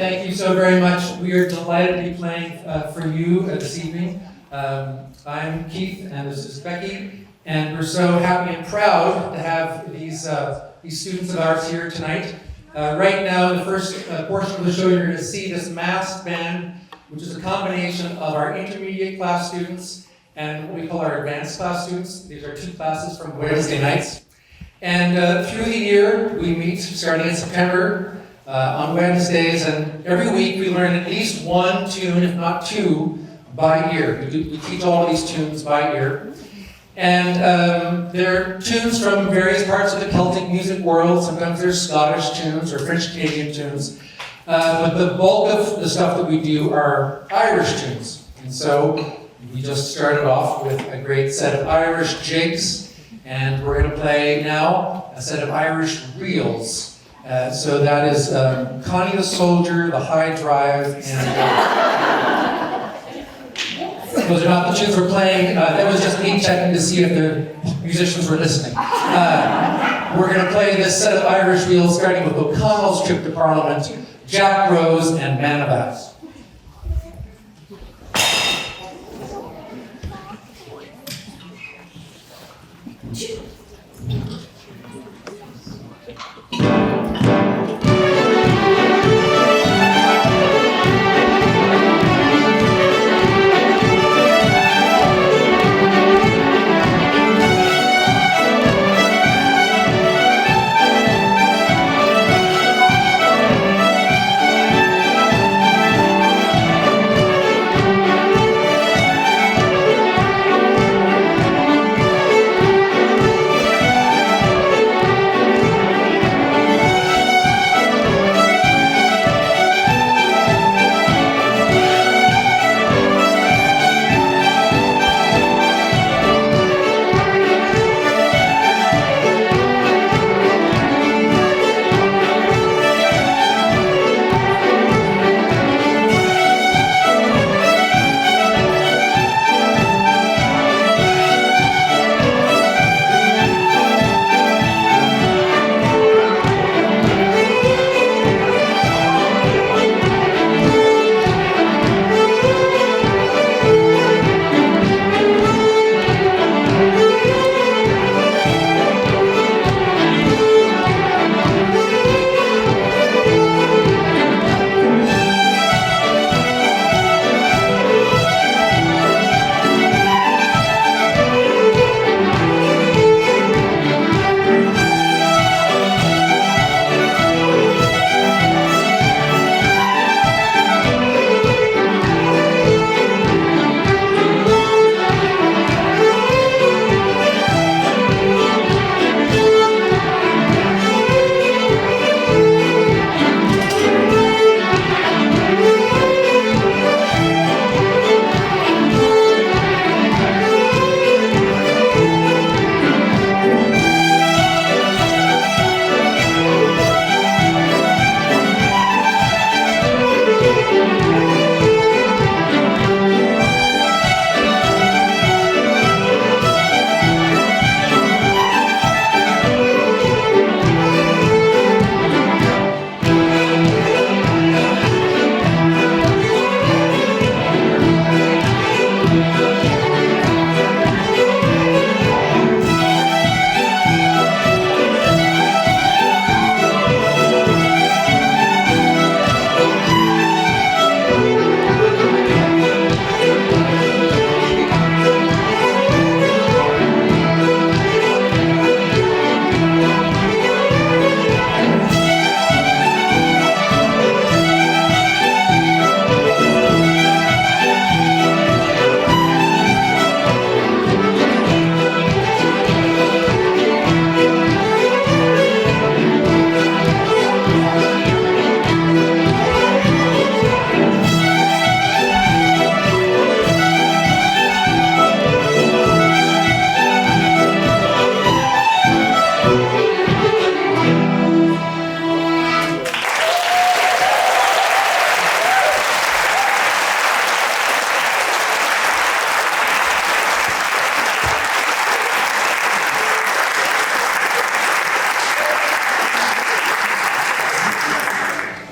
Thank you so very much. We are delighted to be playing for you this evening. I'm Keith, and this is Becky, and we're so happy and proud to have these students of ours here tonight. Right now, in the first portion of the show, you're going to see this masked band, which is a combination of our intermediate class students and what we call our advanced class students. These are two classes from Wednesday nights. And through the year, we meet starting in September on Wednesdays, and every week we learn at least one tune, if not two, by ear. We teach all of these tunes by ear. And they're tunes from various parts of the Celtic music world. Sometimes they're Scottish tunes or French Canadian tunes. But the bulk of the stuff that we do are Irish tunes. And so we just started off with a great set of Irish jigs, and we're going to play now a set of Irish reels. So that is Connie the Soldier, the High Drive, and those are not the tunes we're playing. That was just me checking to see if the musicians were listening. We're going to play this set of Irish reels starting with O'Connell's Trip to Parliament, Jack Rose, and Man of Bass.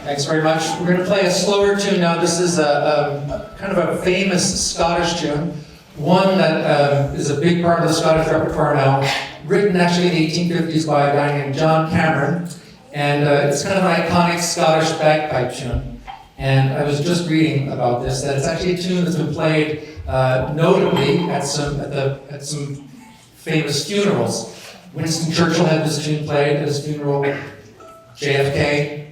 Thanks very much. We're going to play a slower tune now. This is a kind of a famous Scottish tune, one that is a big part of the Scottish repertoire now, written actually in the 1850s by a guy named John Cameron, and it's kind of an iconic Scottish bagpipe tune. And I was just reading about this, that it's actually a tune that's been played notably at some famous funerals. Winston Churchill had this tune played at his funeral, JFK,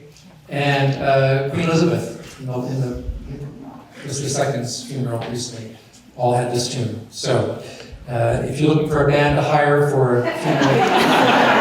and Queen Elizabeth, in the II's funeral recently, all had this tune. So, if you're looking for a band to hire for a funeral,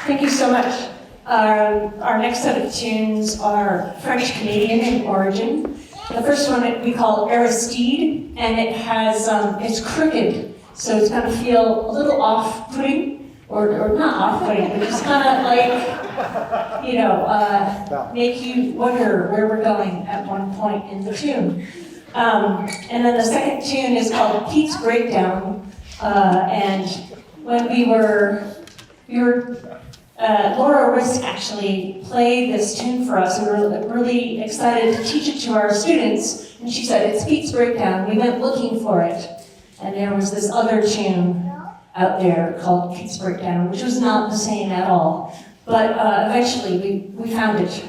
Thank you so much. Our next set of tunes are French-Canadian in origin. The first one we call Aristide, and it has, it's crooked, so it's going to feel a little off-putting, or not off-putting, but just kind of like, you know, make you wonder where we're going at one point in the tune. And then the second tune is called Pete's Breakdown, and when we were Laurel Swift actually played this tune for us. We were really excited to teach it to our students, and she said, "It's Pete's Breakdown." We went looking for it, and there was this other tune out there called Pete's Breakdown, which was not the same at all. But eventually we found it.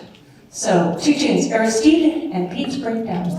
So 2 tunes, Aristide and Pete's Breakdown.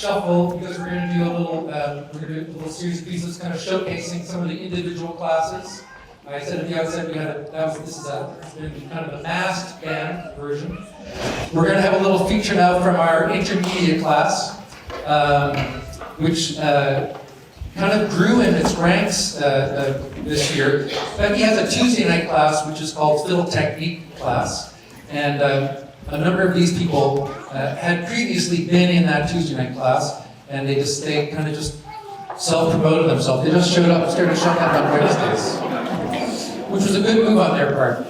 shuffle because we're going to do a little series of pieces kind of showcasing some of the individual classes. I said at the outset this is kind of a masked band version. We're going to have a little feature now from our intermediate class, which kind of grew in its ranks this year. Becky has a Tuesday night class, which is called Fiddle Technique class, and a number of these people had previously been in that Tuesday night class, and they kind of just self-promoted themselves. They just showed up and started showing up on Wednesdays, which was a good move on their part.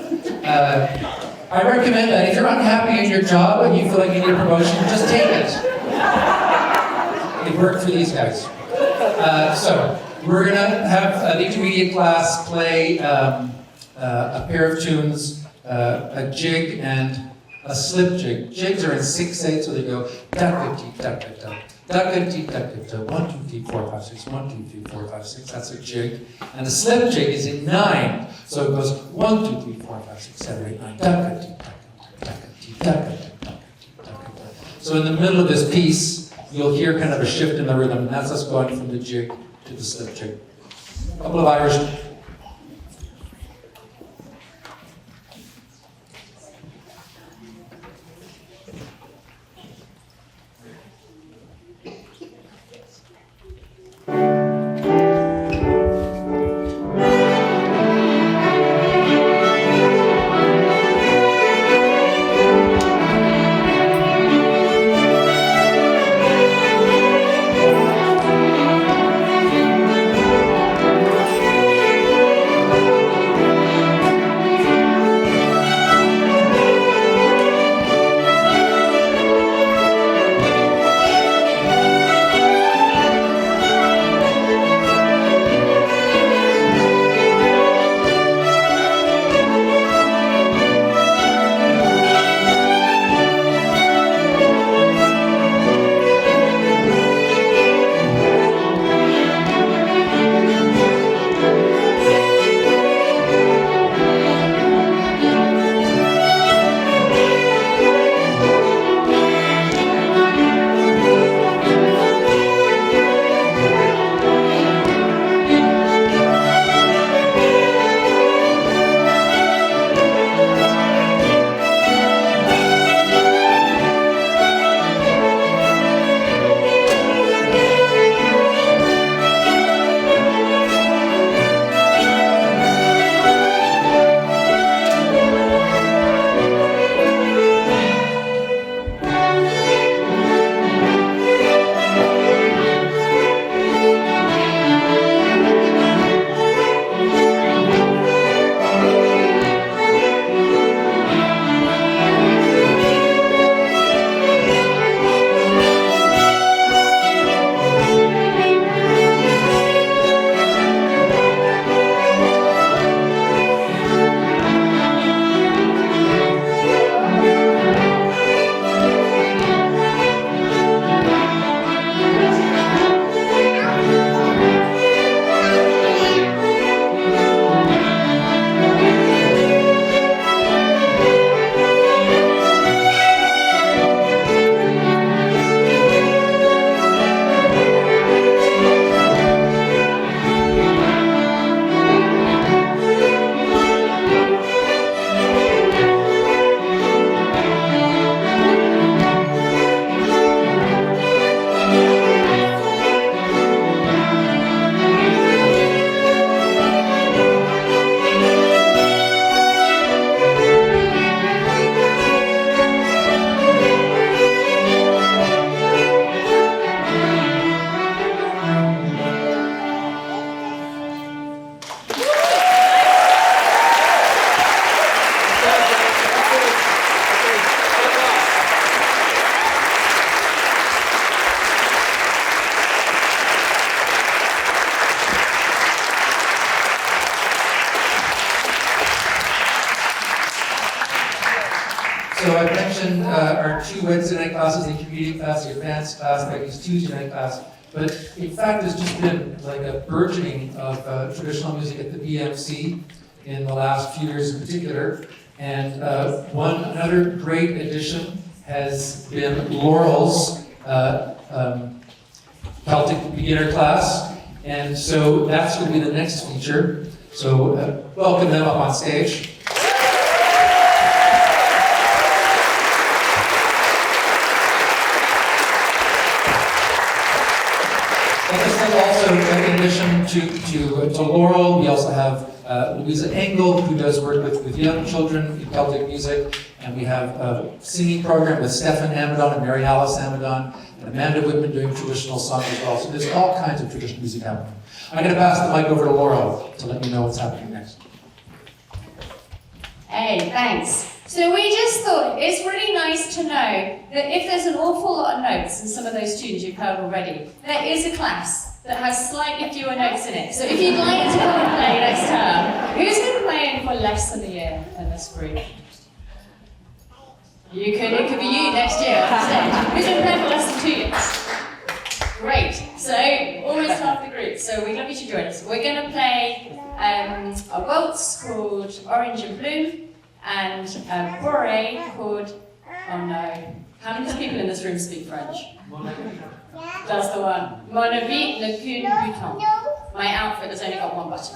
I recommend that if you're unhappy in your job and you feel like you need a promotion, just take it. It worked for these guys. So we're going to have the intermediate class play a pair of tunes, a jig and a slip jig. Jigs are in 6/8, so they go da-da-dee-da-da-da, da-da-dee-da-da-da, 1, 2, 3, 4, 5, 6, 1, 2, 3, 4, 5, 6. That's a jig. And the slip jig is in 9, so it goes 1, 2, 3, 4, 5, 6, 7, 8, 9, da-da-dee-da-da-da. So in the middle of this piece, you'll hear kind of a shift in the rhythm, and that's us going from the jig to the slip jig. A couple of Irish. So I mentioned our two Wednesday night classes, the intermediate class, the advanced class, Becky's Tuesday night class. But in fact, there's just been like a burgeoning of traditional music at the BMC in the last few years in particular. And another great addition has been Laurel's Celtic beginner class. And so that's going to be the next feature. So welcome them up on stage. And this is also, in addition to Laurel, we also have Louisa Engel, who does work with young children in Celtic music. And we have a singing program with Stefan Amadon and Mary Alice Amadon, and Amanda Whitman doing traditional songs as well. So there's all kinds of traditional music happening. I'm going to pass the mic over to Laurel to let me know what's happening next. Hey, thanks. So we just thought it's really nice to know that if there's an awful lot of notes in some of those tunes you've heard already, there is a class that has slightly fewer notes in it. So if you'd like to come and play next term, who's been playing for less than a year in this group? It could be you next year on stage. Who's been playing for less than 2 years? Great. So almost half the group. So we'd love you to join us. We're going to play a waltz called Orange and Blue and a bourrée called, oh no, how many people in this room speak French? That's the one. Mon habit ne qu'une bouton. My outfit has only got one button.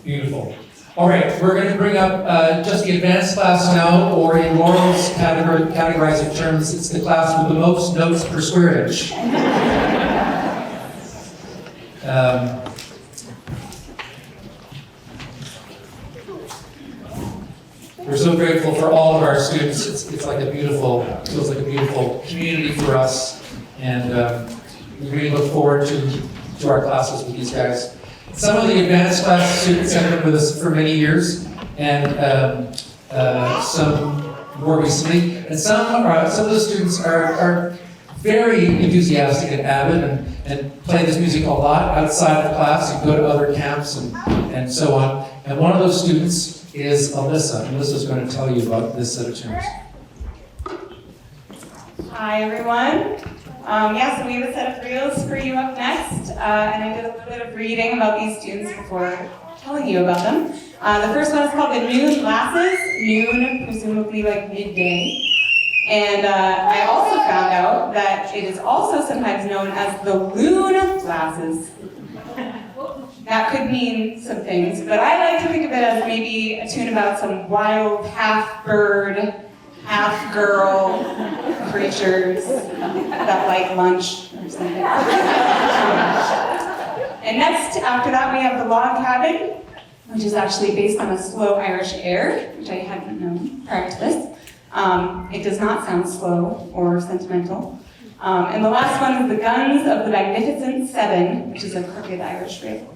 Beautiful. All right, we're going to bring up just the advanced class now, or in Laurel's categorizing terms, it's the class with the most notes per square inch. We're so grateful for all of our students. It's like a beautiful, feels like a beautiful community for us, and we really look forward to our classes with these guys. Some of the advanced class students have been with us for many years, and some more recently. And some of the students are very enthusiastic and avid and play this music a lot outside of class and go to other camps and so on. And one of those students is Alyssa. Alyssa's going to tell you about this set of tunes. Hi, everyone. So we have a set of reels for you up next, and I did a little bit of reading about these tunes before telling you about them. The first one is called the Noon Glasses, noon presumably like midday. And I also found out that it is also sometimes known as the Loon Glasses. That could mean some things, but I like to think of it as maybe a tune about some wild half-bird, half-girl creatures that like lunch or something. And next, after that, we have the Log Cabin, which is actually based on a slow Irish air, which I hadn't known prior to this. It does not sound slow or sentimental. And the last one is the Guns of the Magnificent Seven, which is a crooked Irish reel.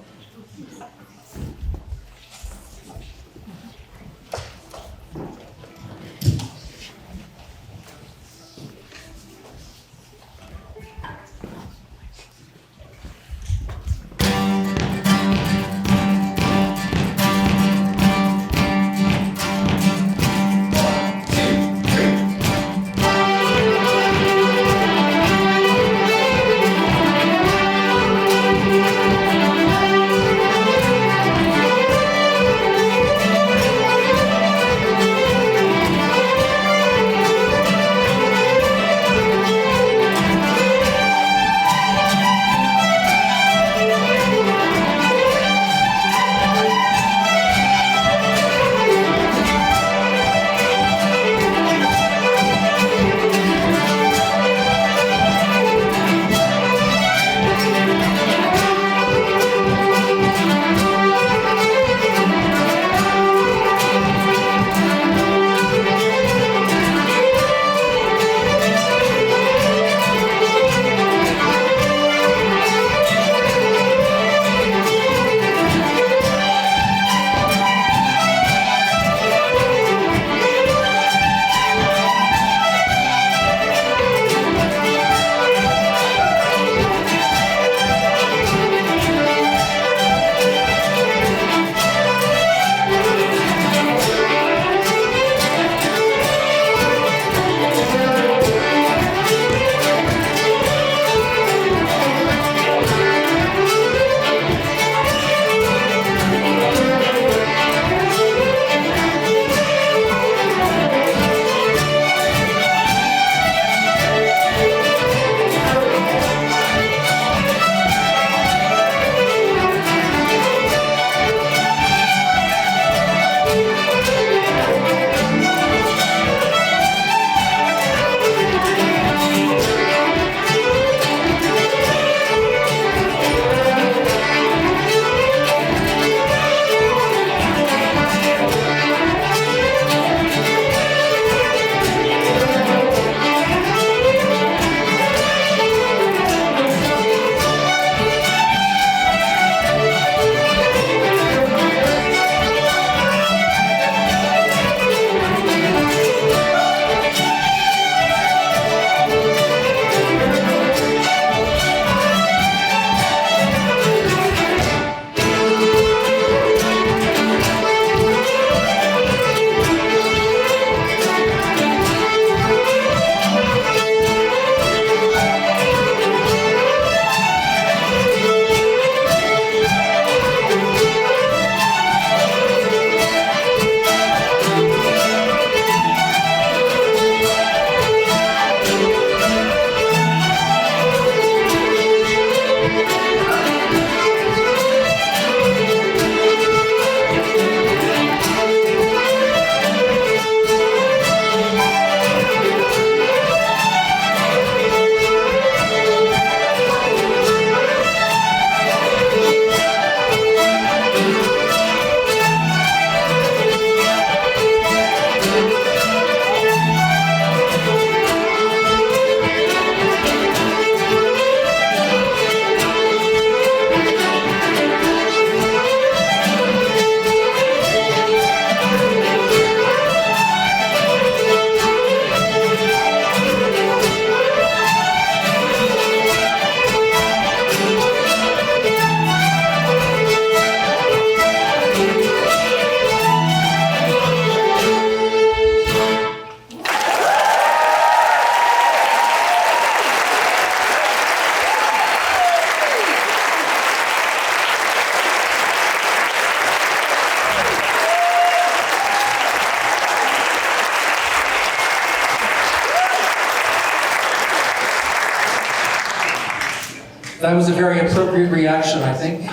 That was a very appropriate reaction, I think.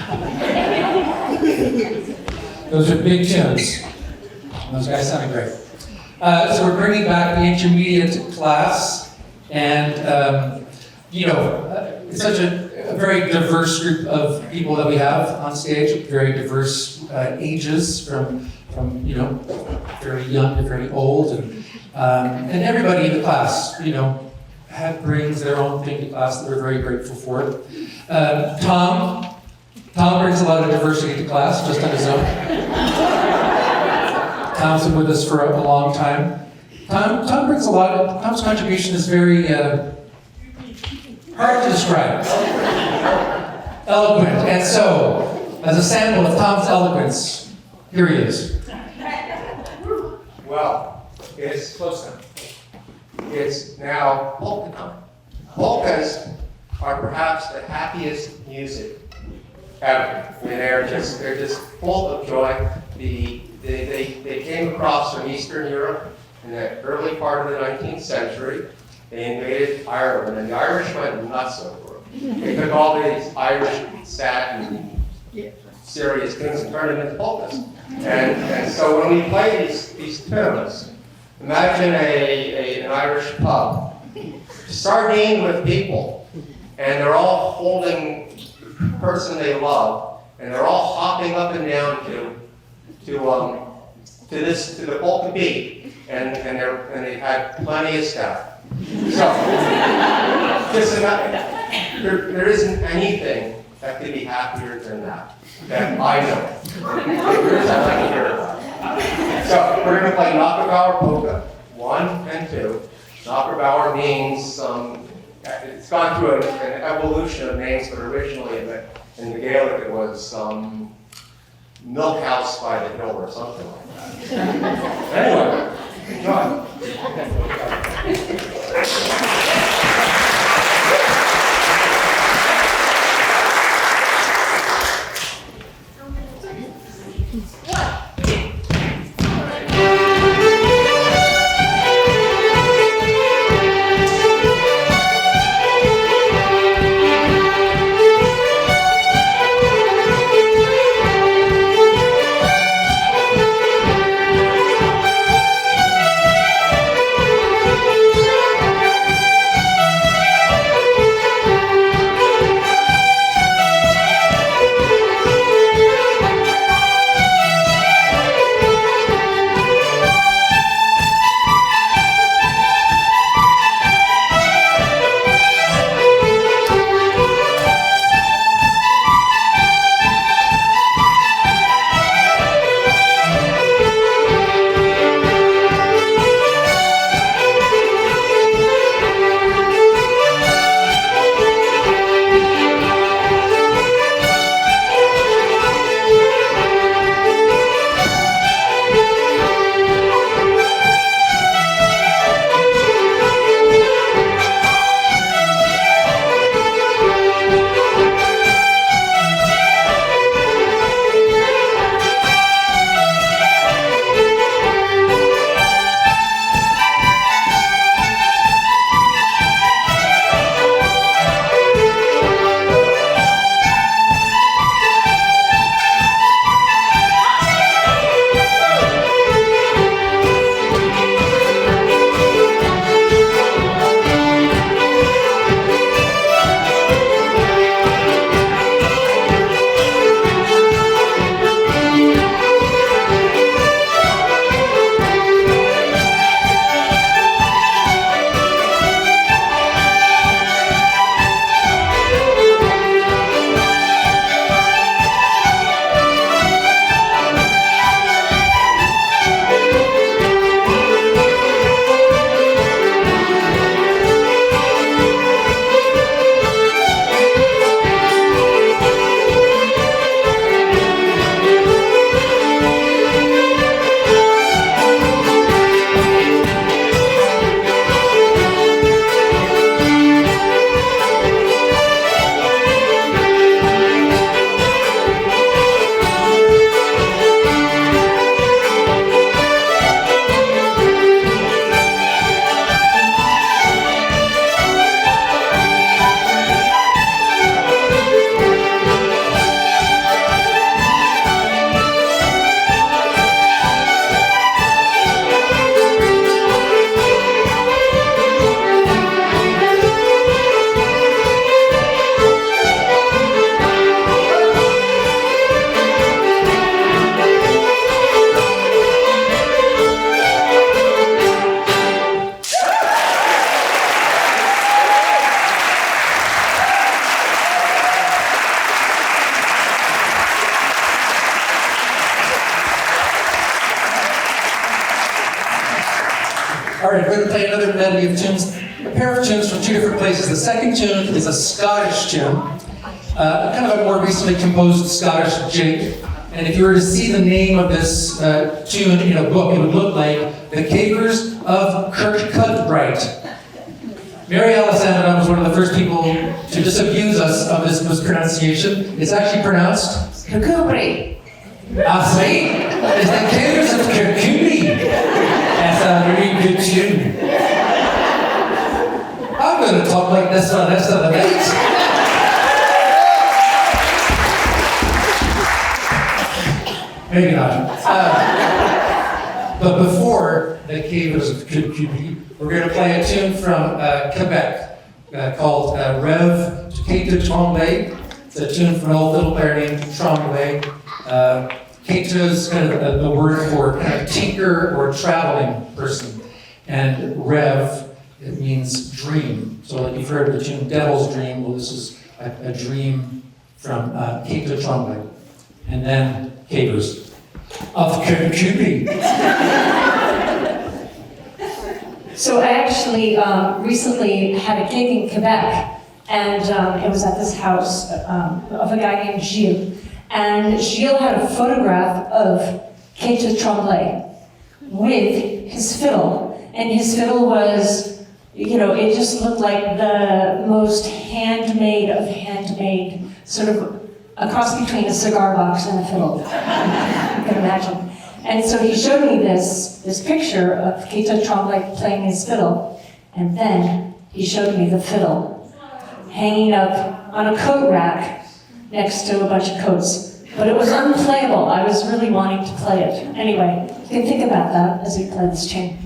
Those are big tunes. Those guys sounded great. So we're bringing back the intermediate class, and it's such a very diverse group of people that we have on stage, very diverse ages, from very young to very old, and everybody in the class, brings their own thing to class that we're very grateful for. Tom brings a lot of diversity to class, just on his own. Tom's been with us for a long time. Tom brings a lot of, Tom's contribution is very hard to describe. Eloquent. And so, as a sample of Tom's eloquence, here he is. Well, it's close now. It's now polka time. Polkas are perhaps the happiest music ever. I mean, they're just full of joy. They came across from Eastern Europe in the early part of the 19th century. They invaded Ireland, and the Irish went nuts over them. They took all these Irish sad and serious things and turned them into polkas. And so when we play these tunes, imagine an Irish pub, sardine with people, and they're all holding the person they love, and they're all hopping up and down to the polka beat, and they had plenty of staff. So just there isn't anything that could be happier than that I know. There is, I'd like to hear about it. So we're going to play Knockerbauer polka 1 and 2. Knockerbauer means it's gone through an evolution of names, but originally in the Gaelic it was milk house by the hill or something like that. Anyway, enjoy. All right, we're going to play another medley of tunes, a pair of tunes from two different places. The second tune is a Scottish tune, kind of a more recently composed Scottish jig. And if you were to see the name of this tune in a book, it would look like The Capers of Kirkcudbright. Mary Alice Amidon was one of the first people to disabuse us of this mispronunciation. It's actually pronounced Kirkcudbright. I see. It's The Capers of Kirkcudbright. That's a really good tune. I'm going to talk like this for the rest of the night. Maybe not. But before The Capers of Kirkcudbright, we're going to play a tune from Quebec called Rêve Quai de Tremblay. It's a tune from an old little player named Tremblay. Quai is kind of a word for kind of tinker or traveling person. And Rêve, it means dream. So like you've heard of the tune Devil's Dream, well this is a dream from Quai de Tremblay. And then Capers of Kirkcudbright. So I actually recently had a gig in Quebec, and it was at this house of a guy named Gilles. And Gilles had a photograph of Quai de Tremblay with his fiddle. And his fiddle was, you know, it just looked like the most handmade of handmade, sort of a cross between a cigar box and a fiddle. You can imagine. And so he showed me this picture of Quai de Tremblay playing his fiddle, and then he showed me the fiddle hanging up on a coat rack next to a bunch of coats. But it was unplayable. I was really wanting to play it. Anyway, you can think about that as we play this tune.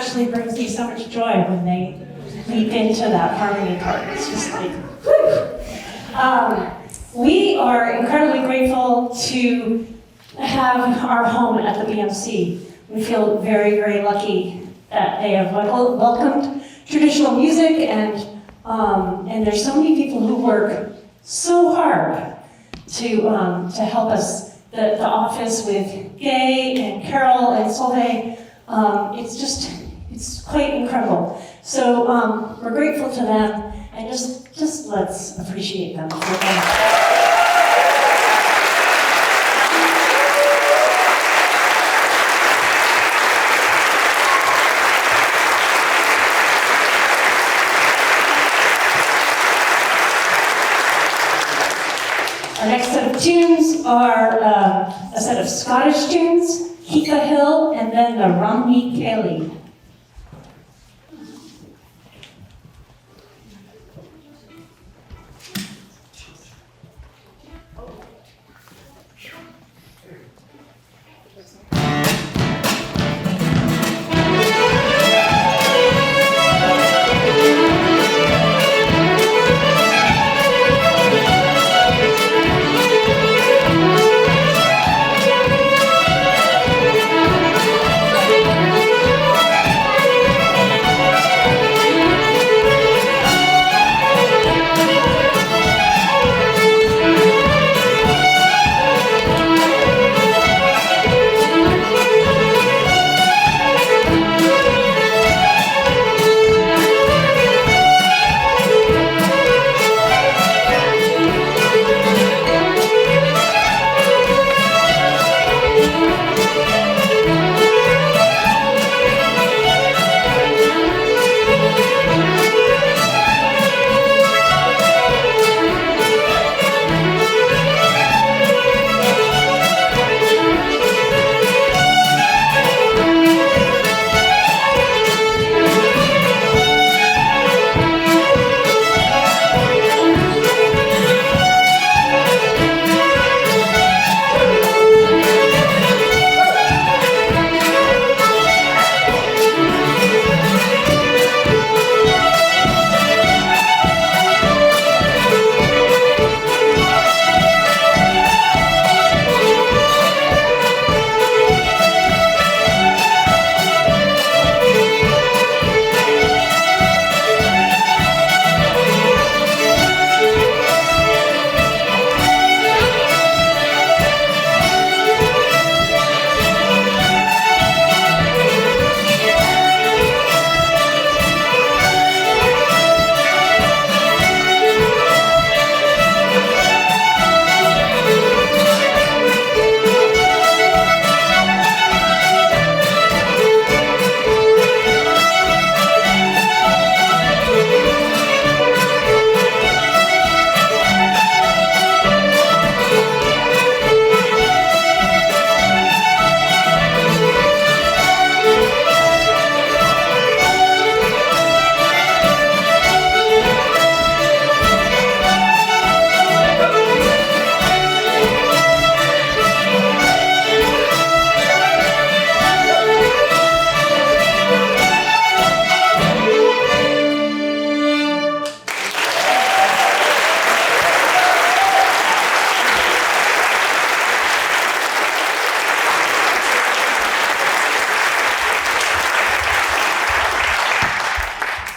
actually brings me so much joy when they leap into that harmony part. It's just like, whew. We are incredibly grateful to have our home at the BMC. We feel very, very lucky that they have welcomed traditional music, and there's so many people who work so hard to help us. The office with Gay and Carol and Solveig, it's quite incredible. So we're grateful to them, and just let's appreciate them for that. Our next set of tunes are a set of Scottish tunes, Keep a Hill, and then the Romney Kelly.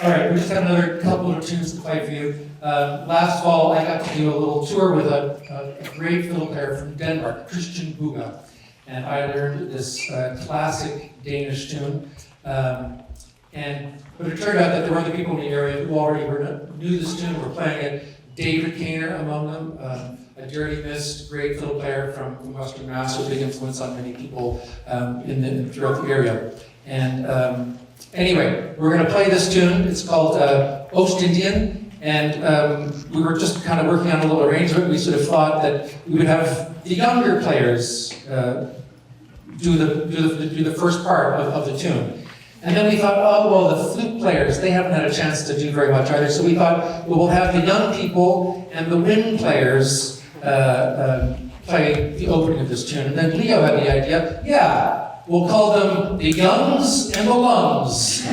All right, we just have another couple of tunes to play for you. Last fall, I got to do a little tour with a great fiddle player from Denmark, Christian Buga. And I learned this classic Danish tune. But it turned out that there were other people in the area who already knew this tune, were playing it. David Kaner among them, a dearly missed great fiddle player from Western Mass, a big influence on many people throughout the area. And anyway, we're going to play this tune. It's called Ost-Indian, and we were just kind of working on a little arrangement. We sort of thought that we would have the younger players do the first part of the tune. And then we thought, oh, well, the flute players, they haven't had a chance to do very much either. So we thought, well, we'll have the young people and the wind players play the opening of this tune. And then Leo had the idea, yeah, We'll call them the Youngs and the Lungs.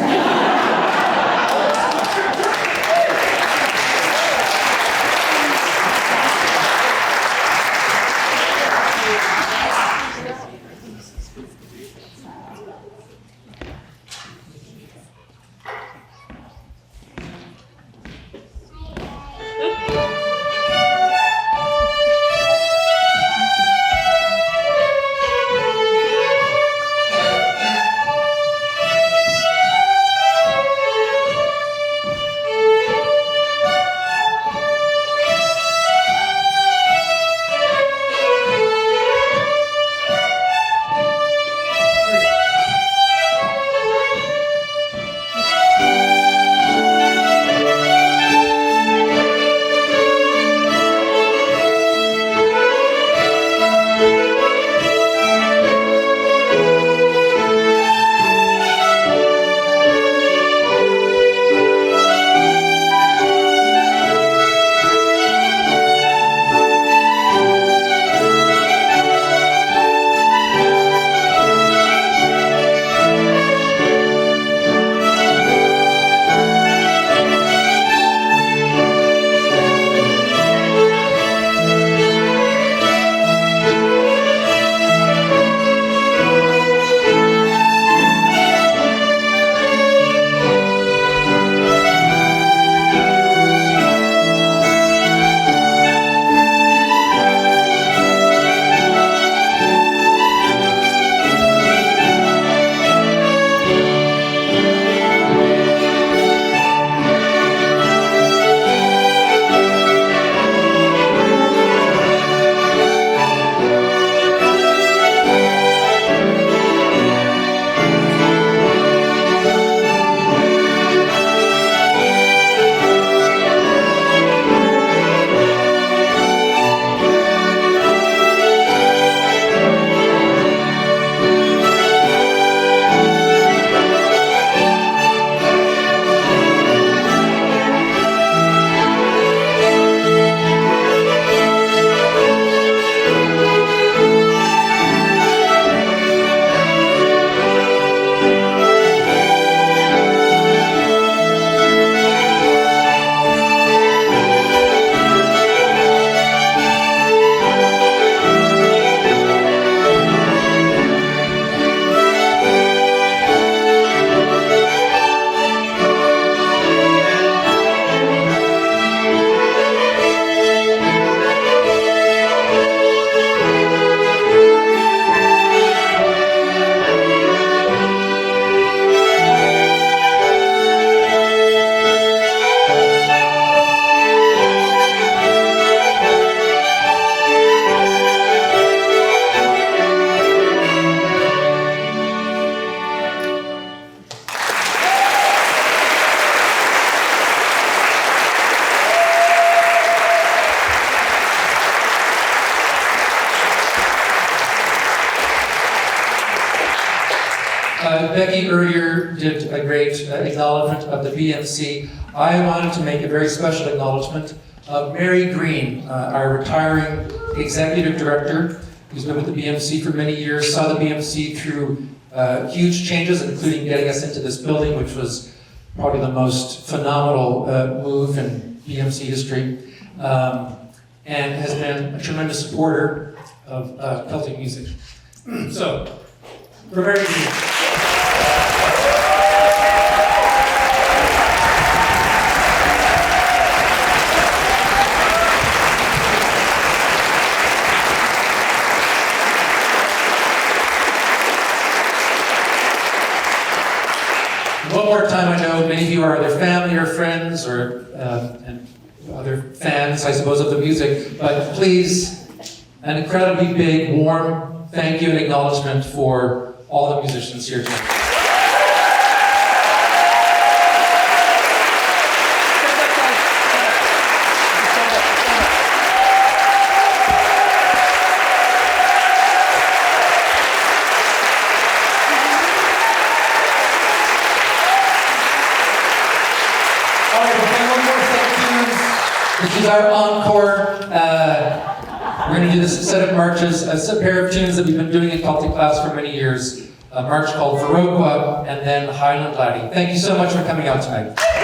Becky earlier did a great acknowledgement of the BMC. I wanted to make a very special acknowledgement of Mary Green, our retiring executive director, who's been with the BMC for many years, saw the BMC through huge changes, including getting us into this building, which was probably the most phenomenal move in BMC history, and has been a tremendous supporter of Celtic music. So, we're very good. One more time, I know many of you are either family or friends or and other fans, I suppose, of the music, but please, an incredibly big, warm thank you and acknowledgement for all the musicians here tonight. This is our encore. We're going to do this set of marches, a pair of tunes that we've been doing in Celtic class for many years. march called Viroqua, and then Highland Laddie. Thank you so much for coming out tonight.